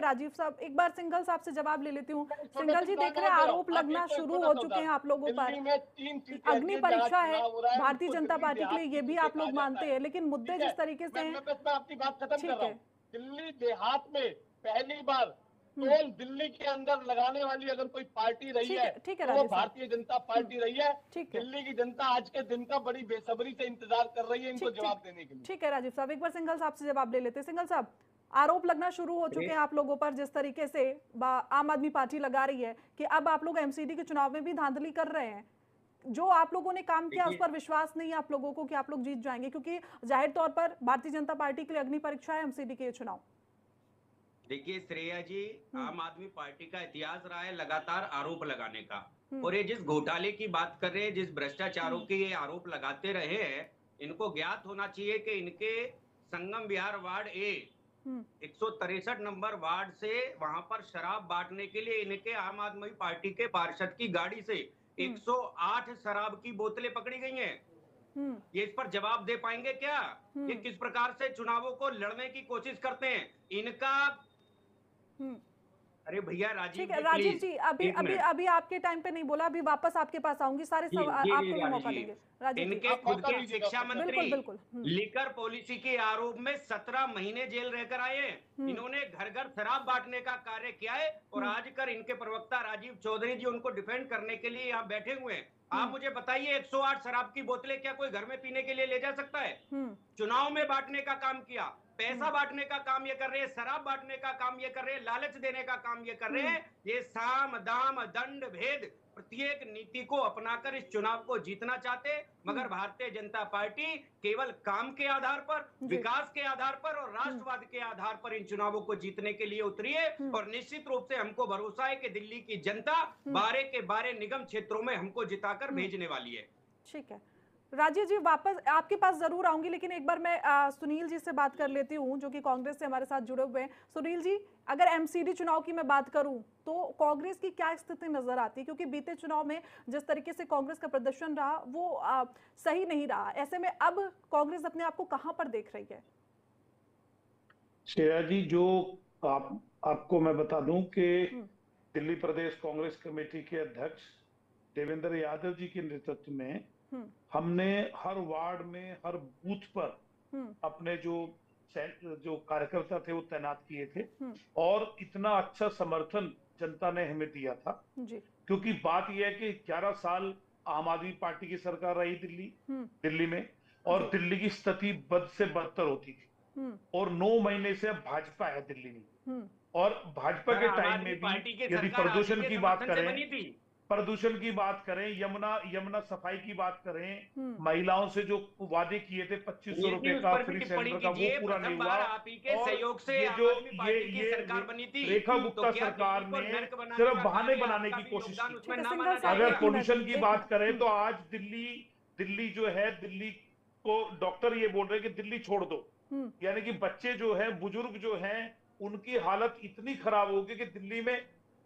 राजीव साहब, एक बार सिंघल साहब से जवाब ले लेती हूँ। सिंघल जी, देख रहे हैं आरोप लगना शुरू हो चुके हैं आप लोगों पर। दिल्ली में 3 सीटें अग्नि ऐसी हैं जहां परीक्षा है चुनाव हो रहा है, भारतीय उनको जनता दिल्ली पार्टी के लिए, देहात की ये भी सीटें आप कहा लोग जाता मानते है। हैं, लेकिन मुद्दे ठीक है, जिस तरीके से हैं। मैं आपकी बात खत्म कर ठीक रहा है। हूँ। दिल्ली देहात में पहली बार हम्म। केवल दिल्ली के अंदर लगाने वाली अगर कोई पार्टी रही है ठीक है तो वो राजीव साहब। भारतीय जनता पार्टी रही है। ठीक है। दिल्ली की जनता आज के दिन का बड़ी बेसब्री से इंतजार कर रही है इनको ठीक ठीक जवाब देने के लिए। ठीक है राजीव साहब, एक बार सिंघल साहब से जवाब ले लेते हैं। सिंघल साहब, आरोप लगना शुरू हो चुके हैं आप लोगों पर, जिस तरीके से आम आदमी पार्टी लगा रही है कि अब आप लोग एमसीडी के चुनाव में भी धांधली कर रहे हैं। जो आप लोगों ने काम किया उस पर विश्वास नहीं है आप लोगों को कि आप लोग जीत जाएंगे, क्योंकि जाहिर तौर पर भारतीय जनता पार्टी के लिए अग्नि परीक्षा है एमसीडी के ये चुनाव। देखिए श्रेया जी, आम आदमी पार्टी का इतिहास रहा है लगातार आरोप लगाने का, और ये जिस घोटाले की बात कर रहे हैं, जिस भ्रष्टाचारों के ये आरोप लगाते रहे हैं, इनको ज्ञात होना चाहिए कि इनके संगम विहार वार्ड ए 163 नंबर वार्ड से वहां पर शराब बांटने के लिए इनके आम आदमी पार्टी के पार्षद की गाड़ी से 108 शराब की बोतलें पकड़ी गई हैं। ये इस पर जवाब दे पाएंगे क्या? ये किस प्रकार से चुनावों को लड़ने की कोशिश करते हैं इनका। अरे भैया राजीव ठीक है जी, राजीव प्लीज जी, अभी एक अभी मिनट। अभी आपके टाइम पे नहीं बोला, अभी वापस आपके पास आऊंगी, सारे जी सवाल जी आपको भी राजीव मौका जी, देंगे। राजीव जी इनके खुद मौका के दीजिएगा शिक्षा उसको। मंत्री बिल्कुल बिल्कुल। लिकर पॉलिसी के आरोप में 17 महीने जेल रहकर आए हैं। इन्होंने घर घर शराब बांटने का कार्य किया है, और आज कर इनके प्रवक्ता राजीव चौधरी जी उनको डिफेंड करने के लिए यहाँ बैठे हुए हैं। आप मुझे बताइए, 108 शराब की बोतलें क्या कोई घर में पीने के लिए ले जा सकता है? चुनाव में बांटने का काम किया, पैसा बांटने का काम ये कर रहे हैं, शराब बांटने का काम ये कर रहे हैं, लालच देने का काम ये कर रहे हैं। ये साम दाम दंड भेद प्रत्येक नीति को अपनाकर इस चुनाव को जीतना चाहते, मगर भारतीय जनता पार्टी केवल काम के आधार पर, विकास के आधार पर और राष्ट्रवाद के आधार पर इन चुनावों को जीतने के लिए उतरी है। और निश्चित रूप से हमको भरोसा है कि दिल्ली की जनता 12 के 12 निगम क्षेत्रों में हमको जिताकर भेजने वाली है। ठीक है राजीव जी, वापस आपके पास जरूर आऊंगी, लेकिन एक बार मैं सुनील जी से बात कर लेती हूं, जो कि कांग्रेस से हमारे साथ जुड़े हुए हैं। सुनील जी, अगर एमसीडी चुनाव की मैं बात करूं तो कांग्रेस की क्या स्थिति नजर आती है, क्योंकि बीते चुनाव में जिस तरीके से कांग्रेस का प्रदर्शन रहा वो सही नहीं रहा। ऐसे में अब कांग्रेस अपने आप को कहां पर देख रही है? श्रेया जी, जो आपको मैं बता दूं कि दिल्ली प्रदेश कांग्रेस कमेटी के अध्यक्ष देवेंद्र यादव जी के नेतृत्व में हमने हर वार्ड में, हर बूथ पर अपने जो कार्यकर्ता थे वो तैनात किए थे, और इतना अच्छा समर्थन जनता ने हमें दिया था जी। क्योंकि बात यह है कि 11 साल आम आदमी पार्टी की सरकार रही दिल्ली में, और दिल्ली की स्थिति बद से बदतर होती थी, और 9 महीने से अब भाजपा है दिल्ली में। और भाजपा के टाइम में भी यदि प्रदूषण की बात करें, यमुना सफाई की बात करें, महिलाओं से जो वादे किए थे 2500 रुपए का फ्री सिलेंडर का, वो पूरा नहीं हुआ। और ये सरकार बनी थी, रेखा गुप्ता सरकार ने सिर्फ बहाने बनाने की कोशिश की। अगर पोल्यूशन की बात करें तो आज दिल्ली जो है, दिल्ली को डॉक्टर ये बोल रहे हैं कि दिल्ली छोड़ दो, यानी कि बच्चे जो है, बुजुर्ग जो है, उनकी हालत इतनी खराब होगी कि दिल्ली में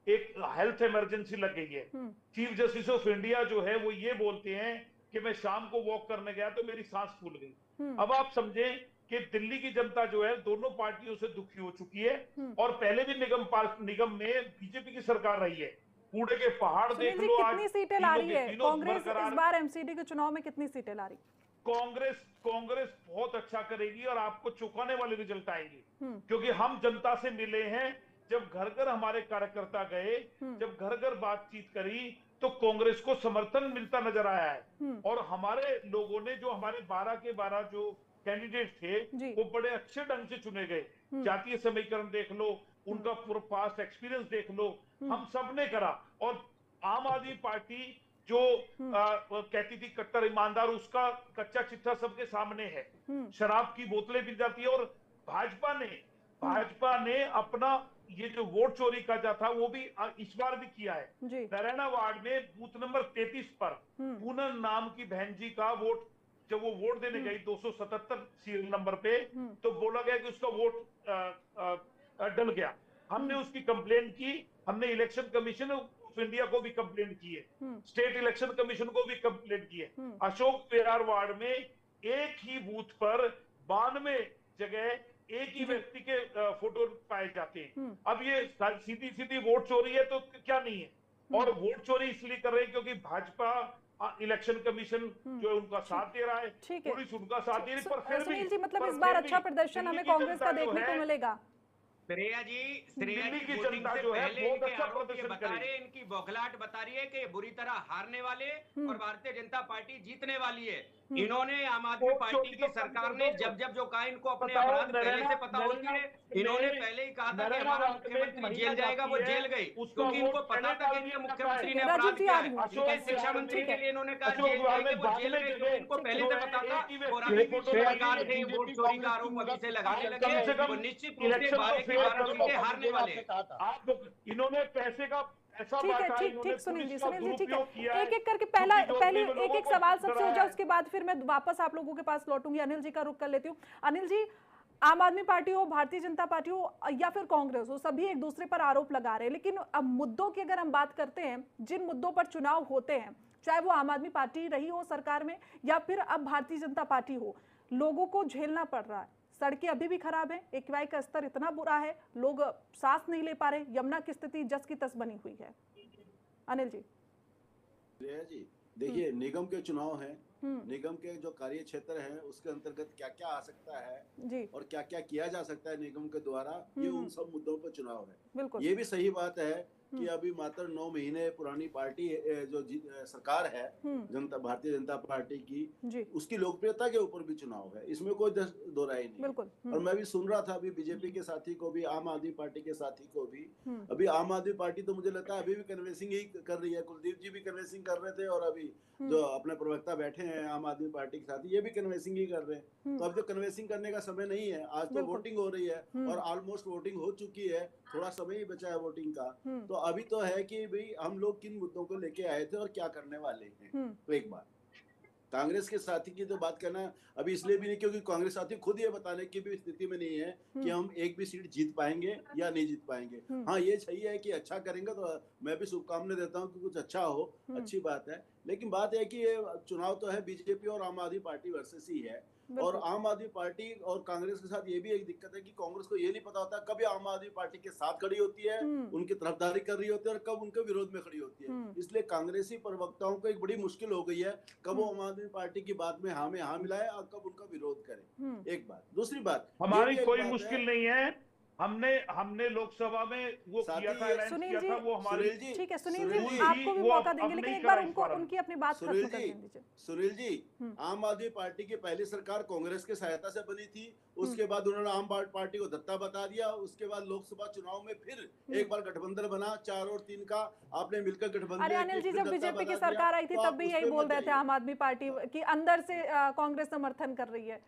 एक हेल्थ इमरजेंसी लग गई है। चीफ जस्टिस ऑफ इंडिया जो है वो ये बोलते हैं कि मैं शाम को वॉक करने गया तो मेरी सांस फूल गई। अब आप समझें कि दिल्ली की जनता जो है दोनों पार्टियों से दुखी हो चुकी है, और पहले भी निगम में बीजेपी की सरकार रही है। कूड़े के पहाड़ देख लो, आज कितनी सीटें ला रही है कांग्रेस इस बार एमसीडी के चुनाव में? कितनी सीटें ला रही कांग्रेस बहुत अच्छा करेगी, और आपको चौंकाने वाले रिजल्ट आएंगे, क्योंकि हम जनता से मिले हैं। जब घर घर हमारे कार्यकर्ता गए, जब घर घर बातचीत करी, तो कांग्रेस को समर्थन मिलता नजर आया है। और हमारे लोगों ने, जो हमारे 12 के 12 जो कैंडिडेट थे, वो बड़े अच्छे ढंग से चुने गए। जातीय समीकरण देख लो, उनका पूरा पास्ट एक्सपीरियंस देख लो, हम सब ने करा। और आम आदमी पार्टी जो कहती थी कट्टर ईमानदार, उसका कच्चा चिट्ठा सबके सामने है। शराब की बोतलें मिल जाती है। और भाजपा ने अपना ये जो वोट चोरी का जा था वो भी इस बार भी किया है। नरैना वार्ड में बूथ नंबर 33 पर पूनम नाम की बहन जी का वोट, जब वो वोट देने गई 277 सीरियल नंबर पे, तो बोला गया कि उसका वोट डल गया। हमने उसकी कंप्लेंट की, हमने इलेक्शन कमीशन ऑफ इंडिया को भी कंप्लेंट की है, स्टेट इलेक्शन कमीशन को भी कंप्लेंट की है। अशोक विहार वार्ड में एक ही बूथ पर 92 जगह एक ही व्यक्ति के फोटो पाए जाते हैं। अब ये सीधी सीधी वोट चोरी है तो क्या नहीं है, और वोट चोरी इसलिए कर रहे हैं क्योंकि भाजपा इलेक्शन कमीशन जो है उनका साथ दे रहा है, पुलिस उनका साथ दे रही है, पर फिर भी सुनील जी, मतलब इस बार अच्छा प्रदर्शन हमें कांग्रेस का देखने को मिलेगा। श्रेया जी दिल्ली की वोटिंग जनता से जो है पहले बहुत इनके अच्छा आरोप ये प्रदर्शन बता रहे करेगी। हैं, इनकी बौखलाहट बता रही है कि ये बुरी तरह हारने वाले और भारतीय जनता पार्टी जीतने वाली है। इन्होंने आम आदमी पार्टी की सरकार ने जब जब जो कहा, इनको अपने अपराध पहले से पता होती है। इन्होंने पहले ही कहा था कि हमारा मुख्यमंत्री जेल जाएगा, वो जेल गई क्योंकि इनको पता था कि इनके मुख्यमंत्री ने अपराध किया है। इनके शिक्षा मंत्री के लिए इन्होंने कहा जेल जाएंगे, वो जेल गए क्योंकि इनको पहले से पता था। और अभी भी जिस प्रकार से वोट चोरी का आरोप अभी से लगाने लगे, वो निश्चित रूप से 12 की 12 सीटें हारने वाले। आप इन्होंने पैसे का ऐसा ठीक है, बांटा, ठीक इन्होंने ठीक सुनील जी, पुलिस का सुनील जी, ठीक दुरुपयोग किया है। है। एक एक करके पहले एक सवाल सबसे हो जाए, उसके बाद फिर मैं वापस आप लोगों के पास लौटूंगी। अनिल जी का रुख कर लेती हूँ। अनिल जी, आम आदमी पार्टी हो, भारतीय जनता पार्टी हो या फिर कांग्रेस हो, सभी एक दूसरे पर आरोप लगा रहे हैं, लेकिन अब मुद्दों की अगर हम बात करते हैं, जिन मुद्दों पर चुनाव होते हैं, चाहे वो आम आदमी पार्टी रही हो सरकार में या फिर अब भारतीय जनता पार्टी हो, लोगों को झेलना पड़ रहा है। सड़कें अभी भी खराब है, एक्यूआई का स्तर इतना बुरा है, लोग सांस नहीं ले पा रहे, यमुना की स्थिति जस की तस बनी हुई है। अनिल जी। जी देखिए, निगम के चुनाव हैं, निगम के जो कार्य क्षेत्र है उसके अंतर्गत क्या क्या आ सकता है जी, और क्या क्या किया जा सकता है निगम के द्वारा, ये उन सब मुद्दों पर चुनाव है। बिल्कुल, ये भी सही बात है कि अभी मात्र 9 महीने पुरानी पार्टी जो सरकार है जनता भारतीय जनता पार्टी की, उसकी लोकप्रियता के ऊपर भी चुनाव है, इसमें कोई दो राय नहीं। बिल्कुल। और मैं भी सुन रहा था अभी बीजेपी के साथी को भी, आम आदमी पार्टी के साथी को भी, अभी आम आदमी पार्टी तो मुझे लगता है अभी भी कन्वेंसिंग ही कर रही है। कुलदीप जी भी कन्वेंसिंग कर रहे थे और अभी जो अपने प्रवक्ता बैठे हैं आम आदमी पार्टी के साथी, ये भी कन्वेंसिंग ही कर रहे हैं। तो अब जो कन्वेंसिंग करने का समय नहीं है, आज तो वोटिंग हो रही है और ऑलमोस्ट वोटिंग हो चुकी है, थोड़ा समय ही बचा है वोटिंग का। तो अभी तो है कि भाई हम लोग किन मुद्दों को लेके आए थे और क्या करने वाले हैं। तो एक बात कांग्रेस के साथी की तो बात करना अभी इसलिए भी नहीं क्योंकि कांग्रेस साथी खुद ये बताने की भी स्थिति में नहीं है कि हम एक भी सीट जीत पाएंगे या नहीं जीत पाएंगे। हाँ, ये सही है कि अच्छा करेंगे तो मैं भी शुभकामनाएं देता हूँ कि कुछ अच्छा हो, अच्छी बात है। लेकिन बात है कि ये चुनाव तो है बीजेपी और आम आदमी पार्टी वर्सेस ही है, और आम आदमी पार्टी और कांग्रेस के साथ ये भी एक दिक्कत है कि कांग्रेस को ये नहीं पता होता कब आम आदमी पार्टी के साथ खड़ी होती है, उनकी तरफदारी कर रही होती है, और कब उनके विरोध में खड़ी होती है। इसलिए कांग्रेसी प्रवक्ताओं को एक बड़ी मुश्किल हो गई है कब वो आम आदमी पार्टी की बात में हाँ मिलाए और कब उनका विरोध करे। एक बात। दूसरी बात, हमारी कोई मुश्किल नहीं है, हमने लोकसभा में वो किया था, सुनील किया जी, था, वो हमारी ठीक है सुनील जी, आपको भी मौका देंगे, लेकिन एक बार उनको उनकी अपनी बात खत्म कर दीजिए। सुनील जी, आम आदमी पार्टी की पहली सरकार कांग्रेस के सहायता से बनी थी, उसके बाद उन्होंने आम पार्टी को दत्ता बता दिया, उसके बाद लोकसभा चुनाव में फिर एक बार गठबंधन बना 4 और 3 का, आपने मिलकर गठबंधन। अरे अनिल जी, जब बीजेपी की सरकार आई थी तब भी यही बोल रहे थे आम आदमी पार्टी की अंदर से कांग्रेस समर्थन कर रही है।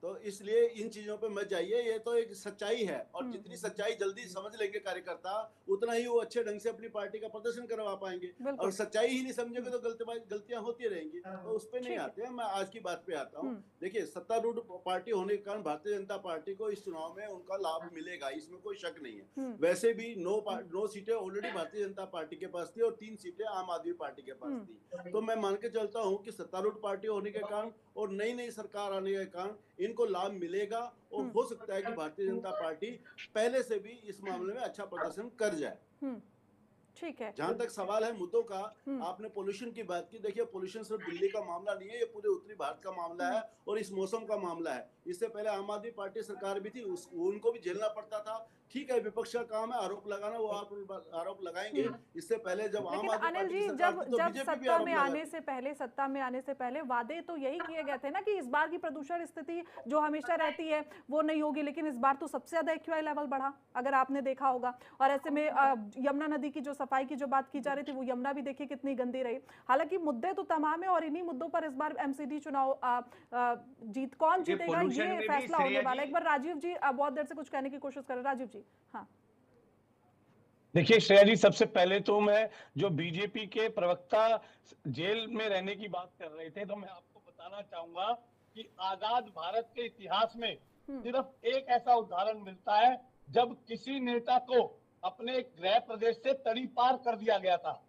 तो इसलिए इन चीजों पे मत जाइए, ये तो एक सच्चाई है, और जितनी सच्चाई जल्दी समझ लेंगे कार्यकर्ता उतना ही वो अच्छे ढंग से अपनी पार्टी का प्रदर्शन करवा पाएंगे। और सच्चाई ही नहीं समझेंगे तो गलतियां होती रहेंगी, तो उस पे नहीं आते हैं। मैं आज की बात पे आता हूँ। देखिए, सत्तारूढ़ पार्टी होने के कारण भारतीय जनता पार्टी को इस चुनाव में उनका लाभ मिलेगा, इसमें कोई शक नहीं है। वैसे भी 9 सीटें ऑलरेडी भारतीय जनता पार्टी के पास थी और 3 सीटें आम आदमी पार्टी के पास थी। तो मैं मान के चलता हूँ कि सत्तारूढ़ पार्टी होने के कारण और नई सरकार आने के कारण इनको लाभ मिलेगा, और हो सकता है कि भारतीय जनता पार्टी पहले से भी इस मामले में अच्छा प्रदर्शन कर जाए। ठीक है। जहां तक सवाल है मुद्दों का, आपने पोल्यूशन की बात की। देखिए, पोल्यूशन सिर्फ दिल्ली का मामला नहीं है, ये पूरे उत्तरी भारत का मामला है और इस मौसम का मामला है। इससे पहले आम आदमी पार्टी सरकार भी थी, उनको भी झेलना पड़ता था। ठीक है, विपक्ष का काम है आरोप लगाना, वो आरोप लगाएंगे। इससे पहले जब आम आदमी पार्टी की सरकार थी तो बीजेपी भी आरोप लगाती। सत्ता में आने से पहले वादे तो यही किए गए थे ना कि इस बार की प्रदूषण स्थिति जो हमेशा रहती है वो नहीं होगी, लेकिन इस बार तो सबसे ज्यादा एक्यूआई लेवल बढ़ा, अगर आपने देखा होगा। और ऐसे में यमुना नदी की जो सफाई की जो बात की जा रही थी, वो यमुना भी देखिए कितनी गंदी रही। हालांकि मुद्दे तो तमाम है और इन्हीं मुद्दों पर इस बार एमसीडी चुनाव कौन जीतेगा ये फैसला होने वाला है। एक बार राजीव जी बहुत देर से कुछ कहने की कोशिश कर रहे हैं। राजीव जी। हाँ, देखिए श्रेया जी, सबसे पहले तो मैं जो बीजेपी के प्रवक्ता जेल में रहने की बात कर रहे थे, तो मैं आपको बताना चाहूंगा कि आजाद भारत के इतिहास में सिर्फ एक ऐसा उदाहरण मिलता है जब किसी नेता को अपने गृह प्रदेश से तड़ी पार कर दिया गया था,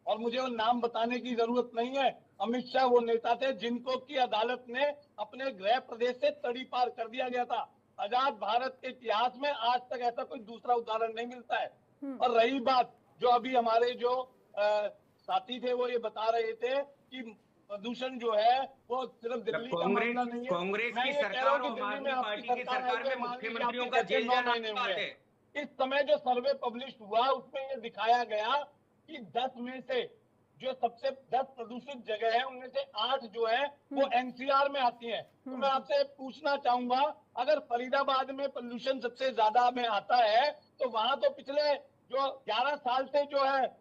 और मुझे वो नाम बताने की जरूरत नहीं है। अमित शाह वो नेता थे जिनको की अदालत ने अपने गृह प्रदेश से तड़ी पार कर दिया गया था। आजाद भारत के इतिहास में आज तक ऐसा कोई दूसरा उदाहरण नहीं मिलता है। और रही बात जो अभी हमारे जो साथी थे वो ये बता रहे थे कि प्रदूषण जो है वो सिर्फ दिल्ली का मामला नहीं है। कांग्रेस की सरकार और आम आदमी पार्टी की सरकार में मुख्यमंत्रियों का जेल जाना की बात है। इस समय जो सर्वे पब्लिश हुआ उसमें ये दिखाया गया कि 10 में से जो सबसे 10 प्रदूषित जगह है उनमें से 8 जो है वो एनसीआर में आती हैं। तो मैं आपसे पूछना चाहूंगा, अगर फरीदाबाद में पोल्यूशन सबसे ज्यादा में आता है तो वहां तो पिछले जो 11 साल से जो है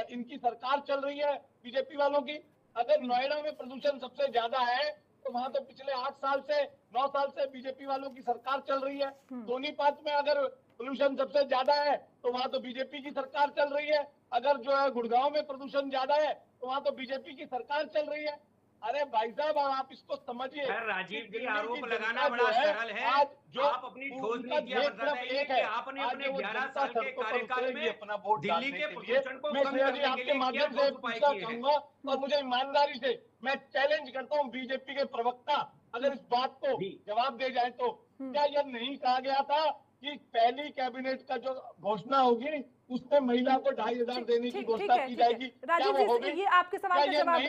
इनकी सरकार चल रही है बीजेपी वालों की। अगर नोएडा में प्रदूषण सबसे ज्यादा है तो वहां तो पिछले 8 साल से 9 साल से बीजेपी वालों की सरकार चल रही है। सोनीपत में अगर पोल्यूशन सबसे ज्यादा है तो वहां तो बीजेपी की सरकार चल रही है। अगर जो है गुड़गांव में प्रदूषण ज्यादा है तो वहां तो बीजेपी की सरकार चल रही है। अरे भाई साहब आप इसको समझिए। राजीव जी, आरोप लगाना बड़ा सरल है। आज जो आप अपनी ठोस नीतियां बताइए कि आपने अपने 11 साल के कार्यकाल में अपना वोट दिल्ली के प्रदूषण को मैं कम करने के आपके लिए माध्यम से पूछना चाहूंगा और मुझे ईमानदारी से मैं चैलेंज करता हूँ बीजेपी के प्रवक्ता, अगर इस बात को जवाब दे जाए तो क्या यह नहीं कहा गया था कि पहली कैबिनेट का जो घोषणा होगी उसमें महिला को 2,500 देने की घोषणा की जाएगी? राजीव जी, ये आपके सवाल का जवाब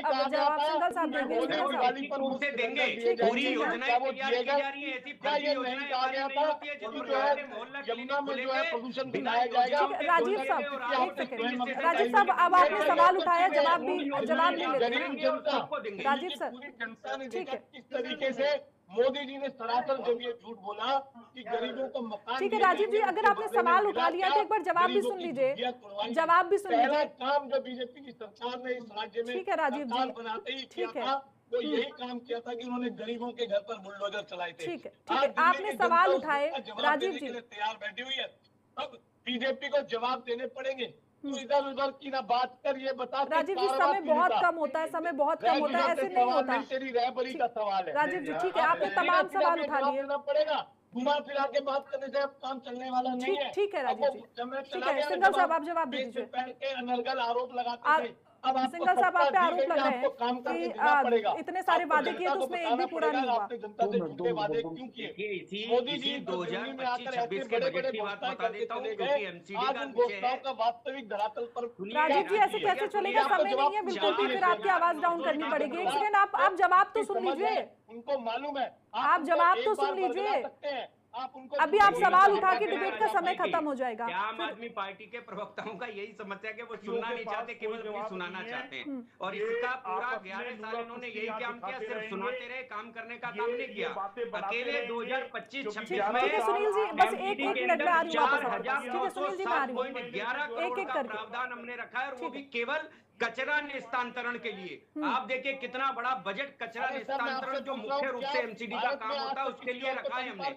सिंघल साहब देंगे। पूरी योजनाएं तैयार की जा रही है, ऐसी क्या ये नहीं कहा गया था कि जो है यमुना में जो है प्रदूषण गिनाया जाएगा? राजीव साहब एक सेकंड, राजीव साहब अब आपने सवाल उठाया, जवाब भी गरीब जनता, राजीव सर पूरी जनता ने देखा किस तरीके से मोदी जी ने सरासर जब ये झूठ बोला कि गरीबों को मकान। ठीक है राजीव जी, अगर आपने सवाल उठा लिया तो एक बार जवाब भी सुन लीजिए, जवाब भी सुन लीजिए। पहला काम जो बीजेपी की सरकार ने इस राज्य में ठीक है राजीव जी बनाते ही किया था वो यही काम किया था कि उन्होंने गरीबों के घर पर बुलडोजर चलाए थे। ठीक है, आपने सवाल उठाए राजीव जी, तैयार बैठी हुई है। अब बीजेपी को जवाब देने पड़ेंगे तो इधर उधर की ना बात कर, ये बता राजीव जी समय बहुत कम होता है, समय बहुत कम होता है, ऐसे नहीं होता। तेरी रहबरी का सवाल है राजीव जी, ठीक है आपने तमाम सवाल उठा लिए, पड़ेगा घुमा फिरा के बात करने से अब काम चलने वाला नहीं है। ठीक है राजीव जी, ठीक है सिंघल साहब आप जवाब दीजिए। पहन के अनर्गल आरोप लगाते थे, अब सिंघल साहब आप पे आरोप लग रहे हैं कि इतने सारे वादे किए तो उसमें एक भी पूरा नहीं हुआ। जनता से झूठे वादे क्यों किए? मोदी जी 2025-26 के बजट की बात बता देता हूँ, क्योंकि एमसीडी का घोषणाओं का वास्तविक धरातल पर। राजीव जी ऐसे कैसे चलेगा, समय नहीं है बिल्कुल भी, फिर आपकी आवाज डाउन करनी पड़ेगी। एक सेकंड आप जवाब तो सुन लीजिए, उनको मालूम है आप जवाब तो सुन लीजिए। अभी आप सवाल उठा के डिबेट का समय खत्म हो जाएगा। आम आदमी पार्टी के प्रवक्ताओं का यही समस्या है कि वो सुनना नहीं चाहते, केवल सुनाना चाहते हैं। और इसका पूरा 11 साल इन्होंने यही काम किया, सिर्फ सुनाते रहे, काम करने का काम नहीं किया। अकेले 2025-26 में सुनील जी बस एक मिनट में आ रही हूँ, 4,907.11 करोड़ का प्रावधान हमने रखा है, और वो भी केवल कचरा निस्तांतरण के लिए। आप देखिए कितना बड़ा बजट कचरा निस्तांतरण जो मुख्य रूप से एमसीडी का काम होता है उसके लिए रखा है हमने।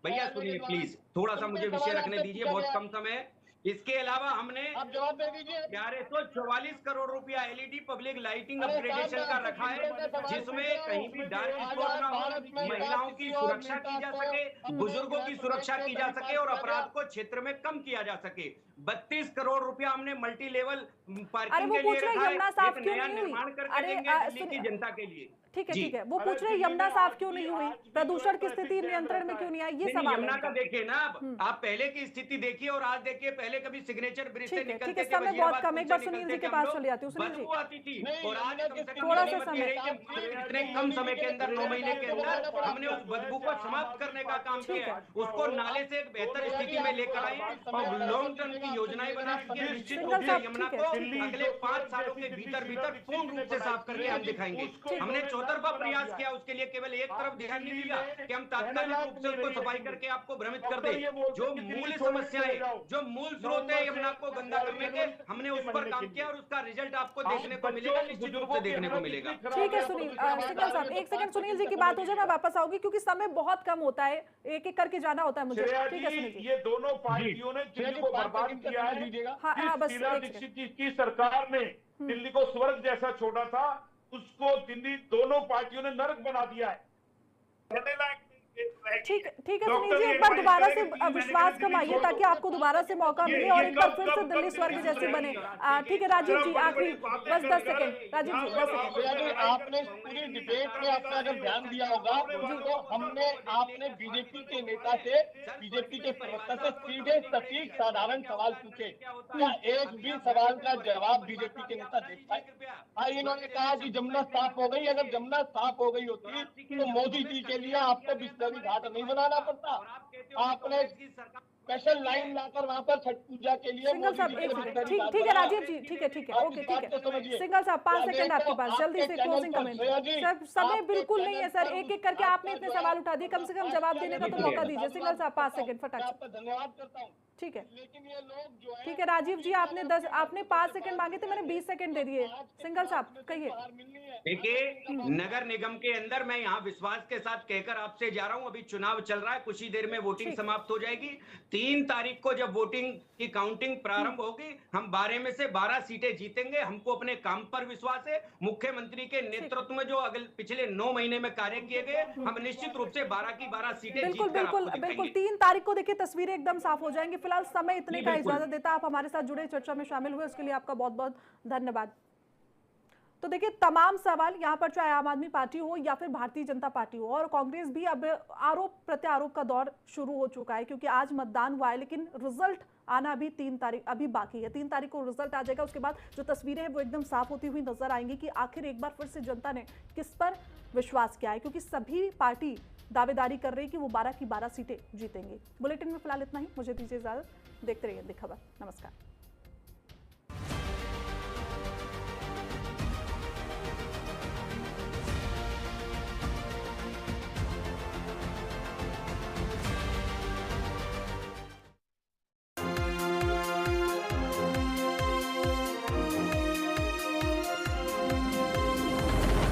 भैया सुनिए प्लीज, थोड़ा सा मुझे विषय रखने दीजिए, बहुत कम समय है। इसके अलावा हमने 1144 करोड़ रुपया एलईडी पब्लिक लाइटिंग अपग्रेडेशन का रखा है, जिसमें कहीं भी डार्क स्पॉट ना हो, महिलाओं की सुरक्षा की जा सके, बुजुर्गों की सुरक्षा की जा सके और अपराध को क्षेत्र में कम किया जा सके। 32 करोड़ रुपया हमने मल्टी लेवल पार्किंग के लिए रखा है, एक नया निर्माण करके देंगे दिल्ली की जनता के लिए। ठीक है, वो पूछ रहे यमुना साफ क्यों नहीं हुई, प्रदूषण की स्थिति नियंत्रण में क्यों नहीं आई, ये सवाल। यमुना का देखिए ना, आप पहले की स्थिथि देखिए और आज देखिए, पहले कभी सिग्नेचर ब्रिज से निकलते थे, समय बहुत कम, एक बार सुनील जी के पास चले जाती हूँ। सुनील जी आती थी और आज कम से कम थोड़ा सा समय, इतने कम समय के अंदर 9 महीने के अंदर हमने उस बदबू को समाप्त करने का काम किया, उसको नाले से एक बेहतर स्थिति में लेकर आए और लॉन्ग टर्म की योजनाएं बना दी। निश्चित रूप से यमुना को अगले 5 सालों के भीतर पूर्ण रूप से साफ करके हम दिखाएंगे। हमने चौतरफा प्रयास किया, उसके लिए केवल एक तरफ ध्यान नहीं दिया कि हम तात्कालिक रूप से उसको सफाई करके आपको भ्रमित कर दे। जो मूल समस्याएं, जो मूल स्रोत है यमुना को गंदा करने के, हमने उस पर काम किया और उसका रिजल्ट आपको देखने को मिलेगा, निश्चित रूप से देखने को मिलेगा। ठीक है सुनील, सिंघल साहब एक सेकंड, सुनील जी की बात हो जाए मैं वापस आऊंगी क्योंकि समय बहुत कम होता है, एक एक करके जाना होता है मुझे। ठीक है सुनील जी, ये दोनों पार्टियों ने दिल्ली को बर्बाद किया है। शीला दीक्षित की सरकार ने दिल्ली को स्वर्ग जैसा छोड़ा था, उसको दिल्ली दोनों पार्टियों ने नरक बना दिया है। ठीक है सुनील जी, एक बार दोबारा से विश्वास कमाइए ताकि आपको दोबारा से मौका मिले और एक बार फिर से दिल्ली स्वर्ग जैसी बने। ठीक है राजीव जी, आखिरी बस 10 सेकंड। राजीव जी 10 सेकंड। आपने पूरी डिबेट में आपने अगर ध्यान दिया होगा तो आपने बीजेपी के नेता से, बीजेपी के प्रवक्ता से सीधे सटीक साधारण सवाल पूछे, क्या एक भी सवाल का जवाब बीजेपी के नेता दे पाए? इन्होंने कहा कि जमुना साफ हो गई। अगर जमुना साफ हो गई होती तो मोदी जी के लिए आपको बिस्लरी घाट नहीं बनाना पड़ता। आपने स्पेशल लाइन लाकर वहां पर छठ पूजा के लिए सिंगल साहब ठीक है राजीव जी, ठीक है ओके, ठीक है सिंगल साहब 5 सेकंड आपके पास, जल्दी से क्लोजिंग कमेंट। सर समय बिल्कुल नहीं है सर, एक एक करके आपने इतने सवाल उठा दिए, कम से कम जवाब देने का तो मौका दीजिए। सिंगल साहब 5 सेकंड फटाक से। धन्यवाद करता हूँ। ठीक है लेकिन ये लोग जो है, ठीक है राजीव जी, आपने 5 सेकंड मांगे थे, मैंने 20 सेकंड दे दिए। सिंगल साहब कहिए। देखिए नगर निगम के अंदर मैं यहाँ विश्वास के साथ कहकर आपसे जा रहा हूँ, अभी चुनाव चल रहा है, कुछ ही देर में वोटिंग समाप्त हो जाएगी। 3 तारीख को जब वोटिंग की काउंटिंग प्रारंभ होगी, हम 12 में से 12 सीटें जीतेंगे। हमको अपने काम पर विश्वास है। मुख्यमंत्री के नेतृत्व में जो अगले पिछले 9 महीने में कार्य किए गए, हम निश्चित रूप से 12 की 12 सीटें बिल्कुल 3 तारीख को देखिए तस्वीरें एकदम साफ हो जाएंगी। फिलहाल समय इतने का इजाजत देता, आप हमारे साथ जुड़े, चर्चा में शामिल हुए, उसके लिए आपका बहुत बहुत धन्यवाद। तो देखिए तमाम सवाल यहाँ पर, चाहे आम आदमी पार्टी हो या फिर भारतीय जनता पार्टी हो और कांग्रेस भी, अब आरोप प्रत्यारोप का दौर शुरू हो चुका है क्योंकि आज मतदान हुआ है, लेकिन रिजल्ट आना अभी 3 तारीख अभी बाकी है। 3 तारीख को रिजल्ट आ जाएगा, उसके बाद जो तस्वीरें हैं वो एकदम साफ होती हुई नजर आएंगी कि आखिर एक बार फिर से जनता ने किस पर विश्वास किया है, क्योंकि सभी पार्टी दावेदारी कर रही है कि वो 12 की 12 सीटें जीतेंगी। बुलेटिन में फिलहाल इतना ही, मुझे दीजिए इजाजत। देखते रहिए दी खबर। नमस्कार।